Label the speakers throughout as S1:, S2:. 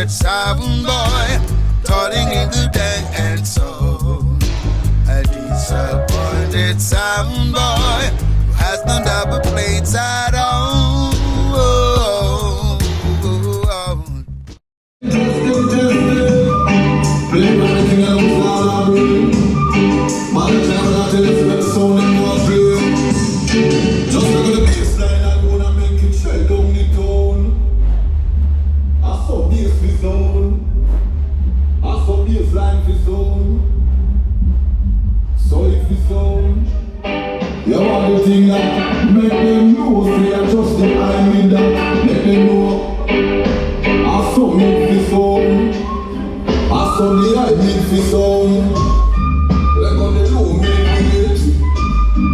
S1: disappointed sound boy, calling in the dance hall. A disappointed sound boy who has no double plates at all.
S2: Play everything I was out of room. Man, I'm not telling you that the sound ain't gonna play. Just look at the bassline, I'm gonna make it shell down the tone. I saw bass for zone. I saw bassline for zone. Solid for zone. You want the thing that make them know, say I just behind me that make them know. I saw me for zone. I saw the I need for sound. Like on the low make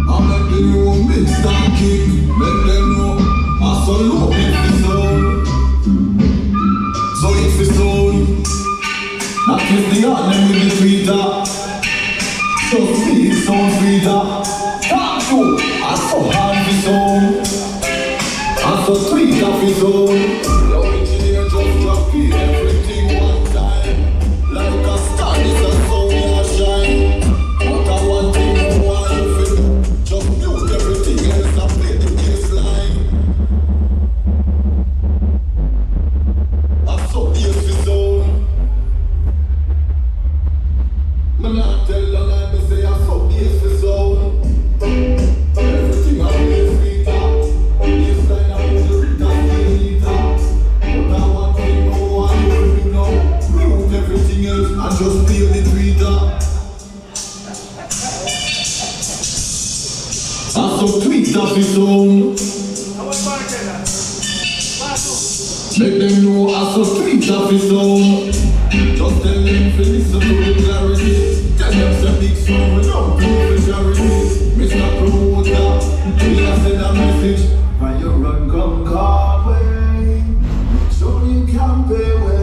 S2: I make the new mix and kick. Make them know I saw low make for sound. So it's for sound. That is the art name with the tweeter. Just me it sound tweeter. Talk to I saw hard for sound. I saw tweeter for sound. The engineer just drop it everything one time. Like a star, this a sound you shine. But I want thing you want you feel. Just mute everything else and play the bassline. I saw bass for sound. Me not tell no lie, me say I saw bass for sound. Everything I play sweeter. Bassline I put the rhythm and later. But I want thing you want you feel now. Mute everything else and just play the tweeter. I saw tweeter for sound. Make them know I saw tweeter for sound. Just tell them to listen to the clarity. Tell them it's a big sound without proof for charity. Mr. Promoter, we have sent a message. When you run, come call way. So you can pay way.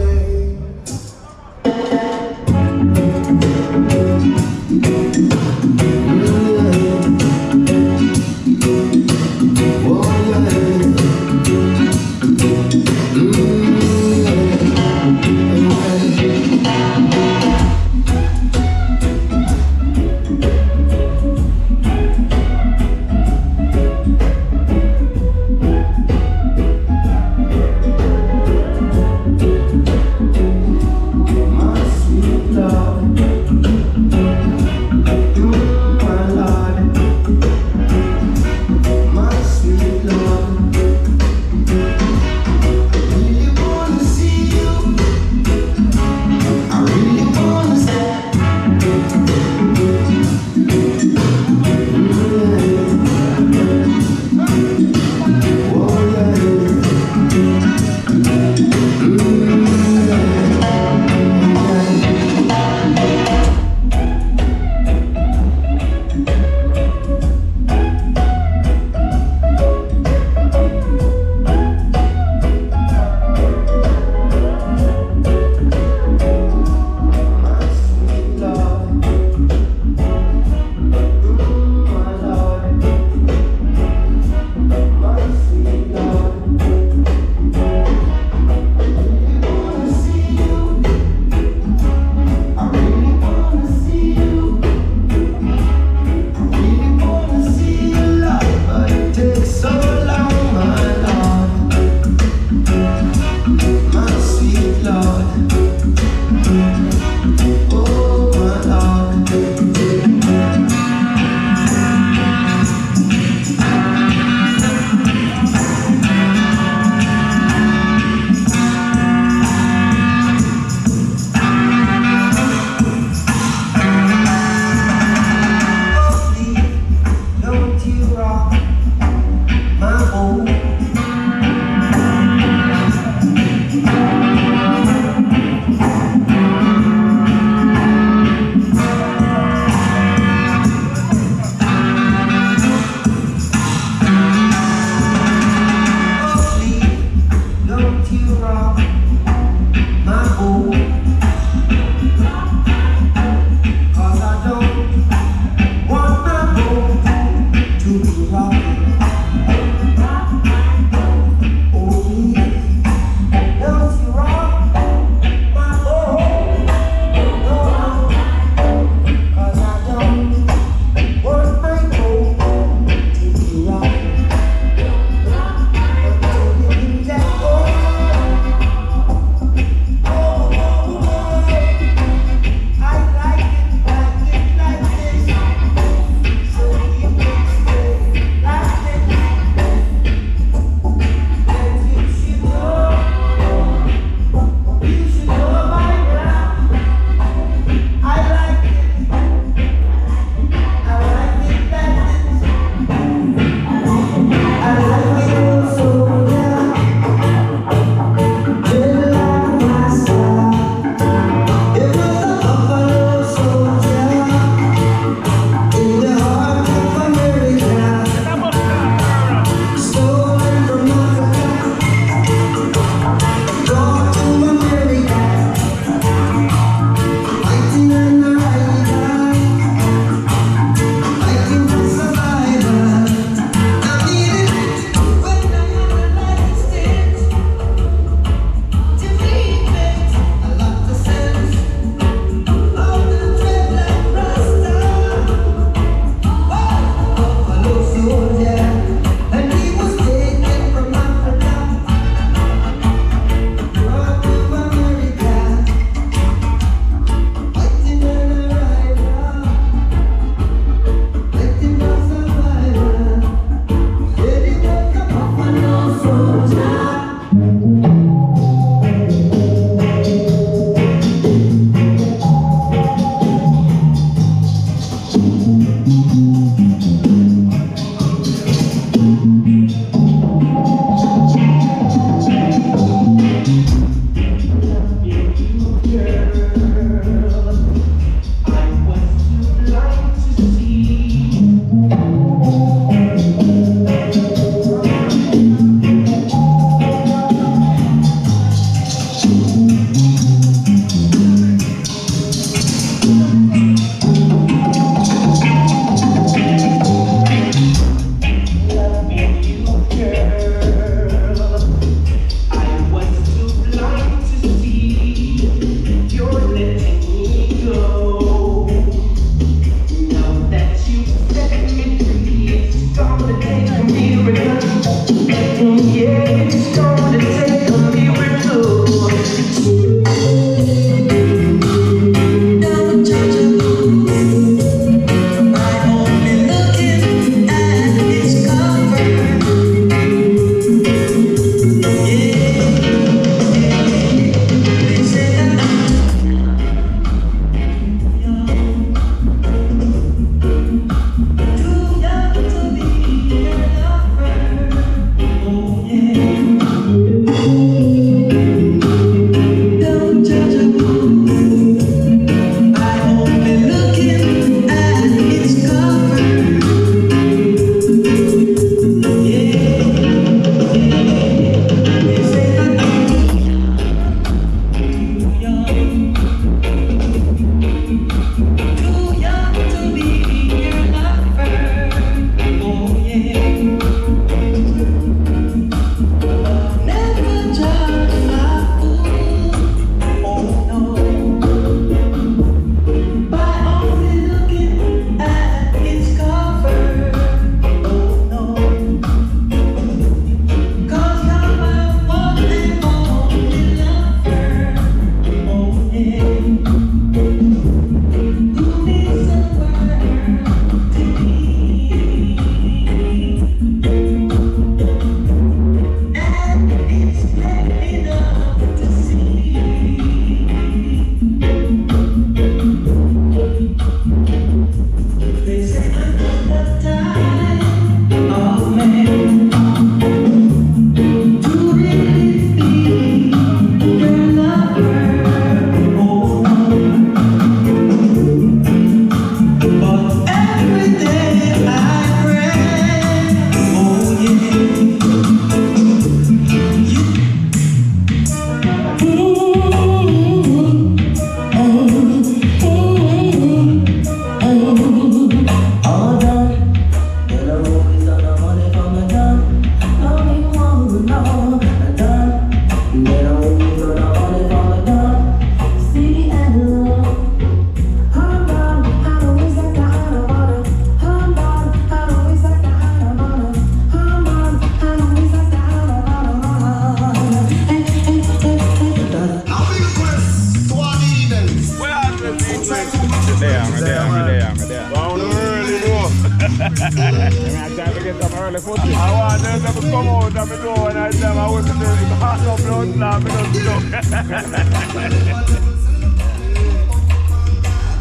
S3: I'm trying to get some early footage. I want them to come out of the door and I tell them I wasn't there. It's hot up, blood, slap,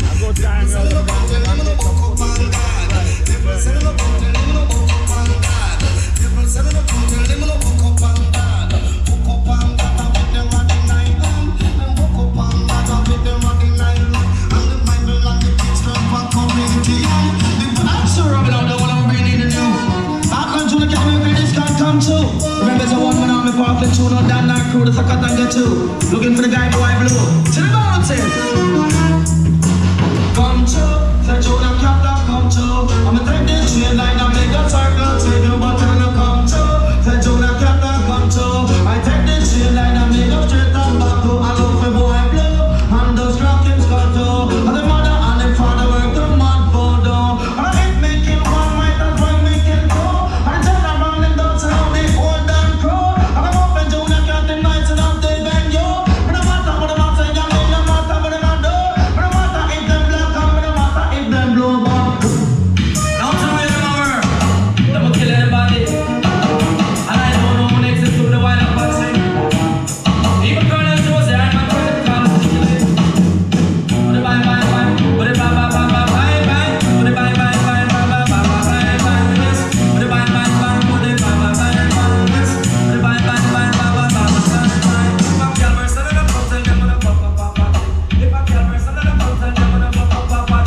S3: I go time,
S4: Remember the one when I'm in Parkland tune on that night crew, the Sakatanga too. Looking for the guy boy blue. To the mountain. Come to, the Jonah Captain, come to. I'm a take this train line, I make a circle, take your button and come to. The Jonah Captain, come to. I take this train line, I make a straight and back to. I love the boy blue, and those crackings got to. And the mother and the father work the mud for door. And I hate making one right, that's why making go. I turn around and dance around the old damn crow. And I'm up and Jonah Captain nights and I'm dead bang yo. And no matter what I'm saying, I'm in the matter what I'm doing. And no matter if them black and no matter if them blue back. Now to me them over, them will kill anybody. And I don't know who next is to the wild up and sing. Even Colonel Jose and my cousin Carl Chile. With the bye bye bye, with the bye bye bye bye bye bye, with the bye bye bye bye bye bye bye bye yes, with the bye bye bye, with the bye bye bye bye yes, with the bye bye bye bye bye bye bye. If I'm Calvert, son of the mountain, I'm gonna pop up pop up. If I'm Calvert, son of the mountain, I'm gonna pop up pop up.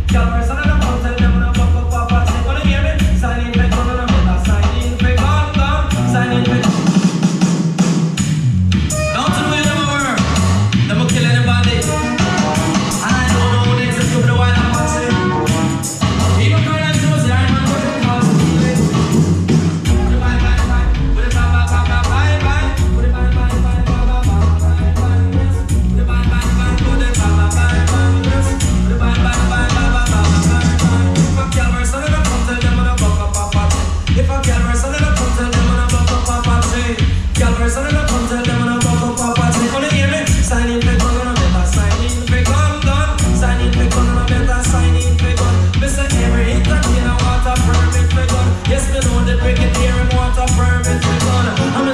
S4: Calvert, son of the mountain, I'm gonna pop up pop up. Wanna hear me? Sign in, fake, gonna make a sign in, fake, gone, sign in, fake. Down to the way them over, them will kill anybody. And I don't know who next is to the wild and boxing. Even Colonel Jose and my cousin Carl Chile. With the bye bye bye, with the bye bye bye bye bye bye, with the bye bye bye bye bye bye bye yes, with the bye bye bye, with the bye bye bye bye yes, with the bye bye bye bye bye bye bye. If I'm Calvert, son of the mountain, them gonna pop up pop up. If I'm Calvert, son of the mountain, them gonna pop up pop up. Calvert, son of the mountain, them gonna pop up pop up. Wanna hear me? Sign in, fake, gonna better sign in, fake, gone. Sign in, fake, gonna better sign in, fake, gone. Mr. Every entertainer want a permit, fake, gone. Yes, me know the cricket here and want a permit, fake, gone. I'm a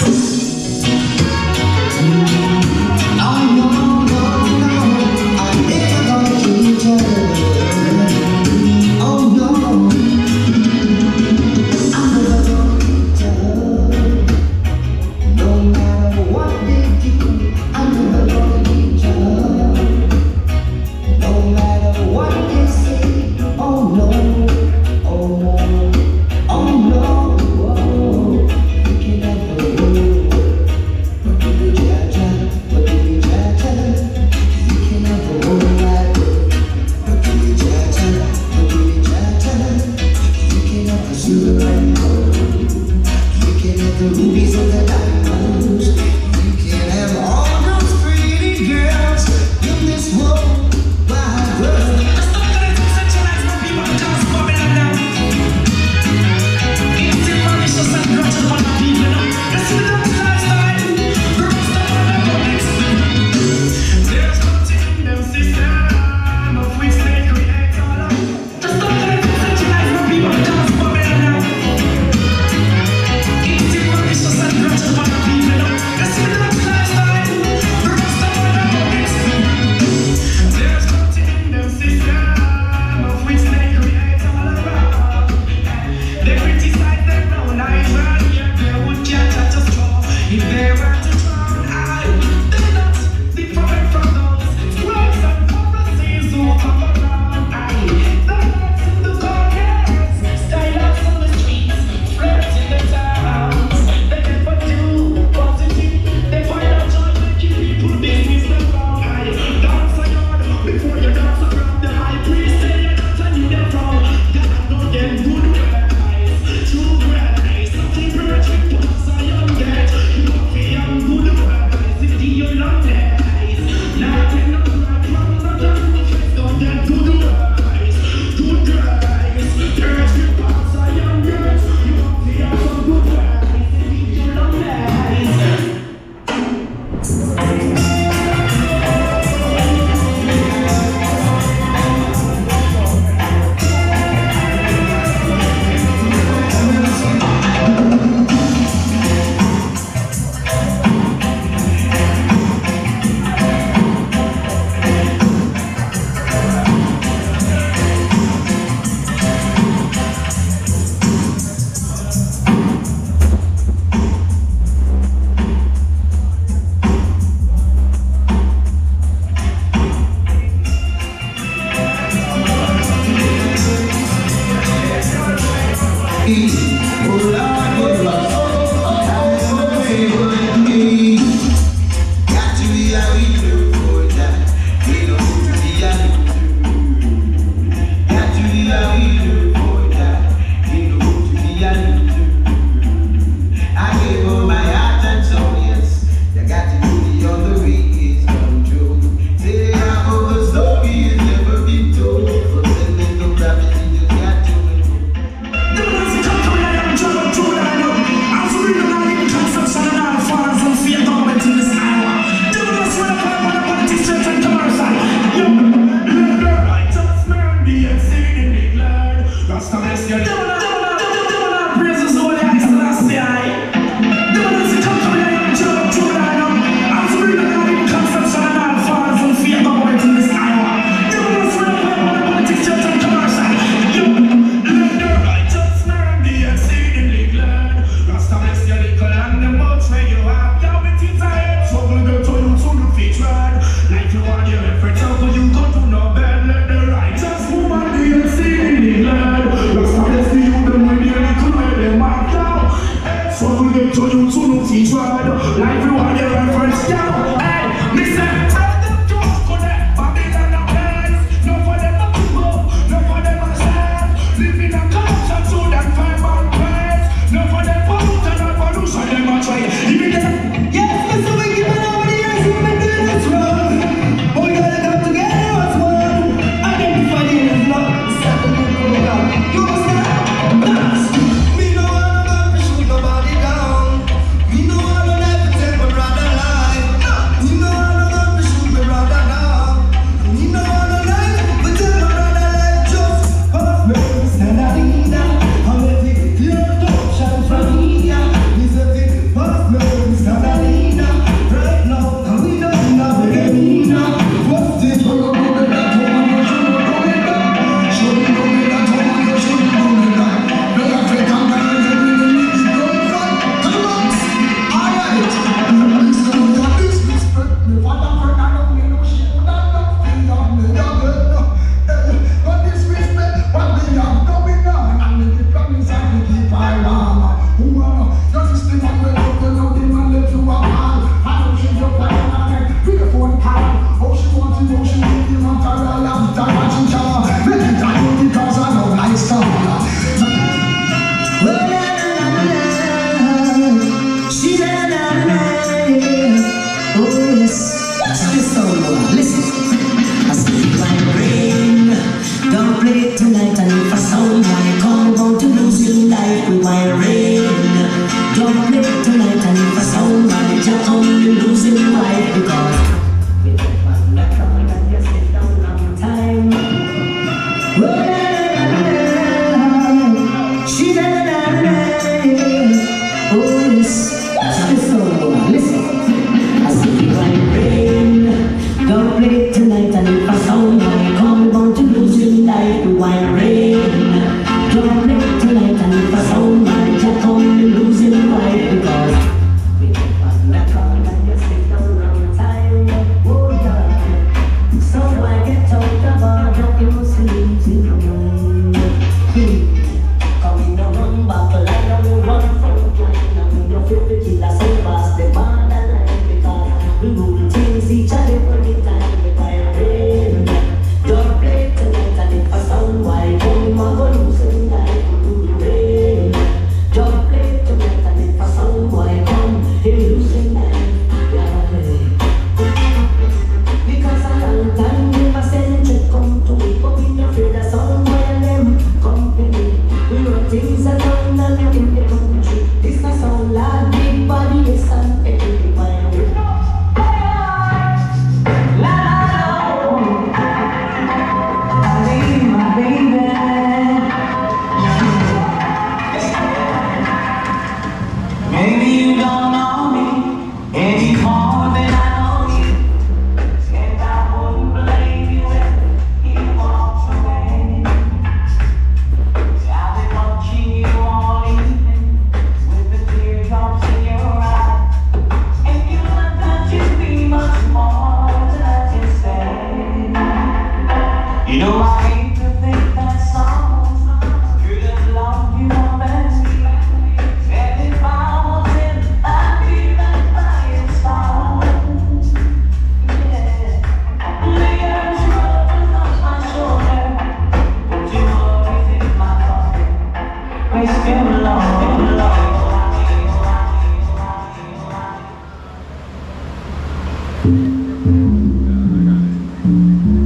S4: I spend long.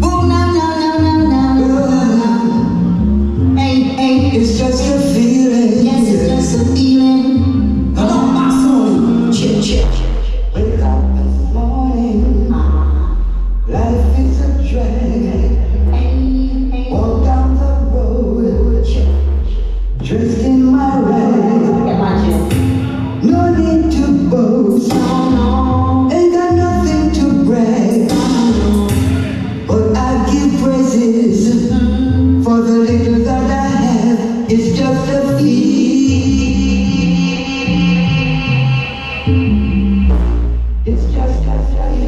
S4: Oh, no. Hey, it's just a feeling. Yes, it's just a feeling. Come on, my soul. Chip. Wake up this morning. Life is a drag. Walk down the road. Dressed in my rags. No need to boast. Ain't got nothing to brag. But I give praises for the little that I have. It's just a feeling. It's just a feeling.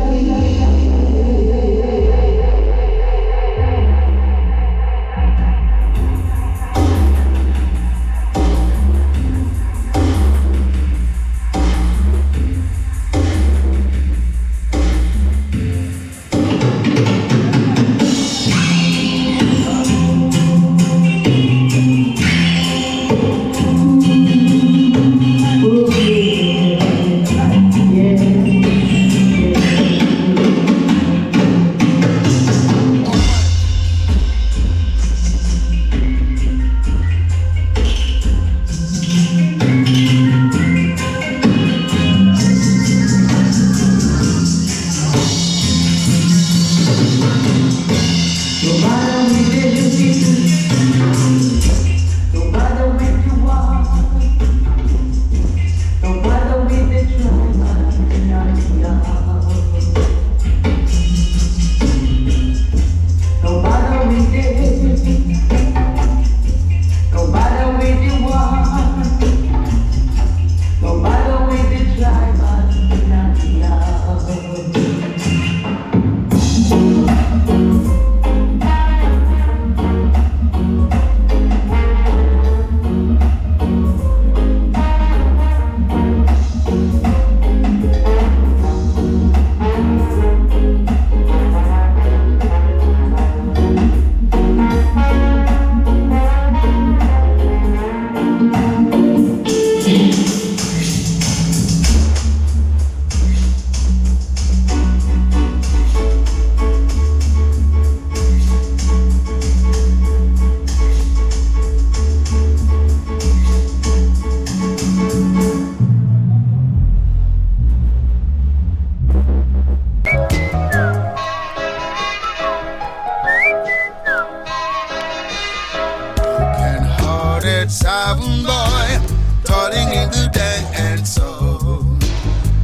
S1: Sound boy, calling in the dance hall.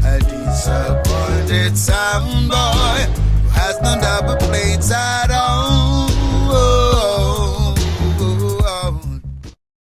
S1: A disappointed sound boy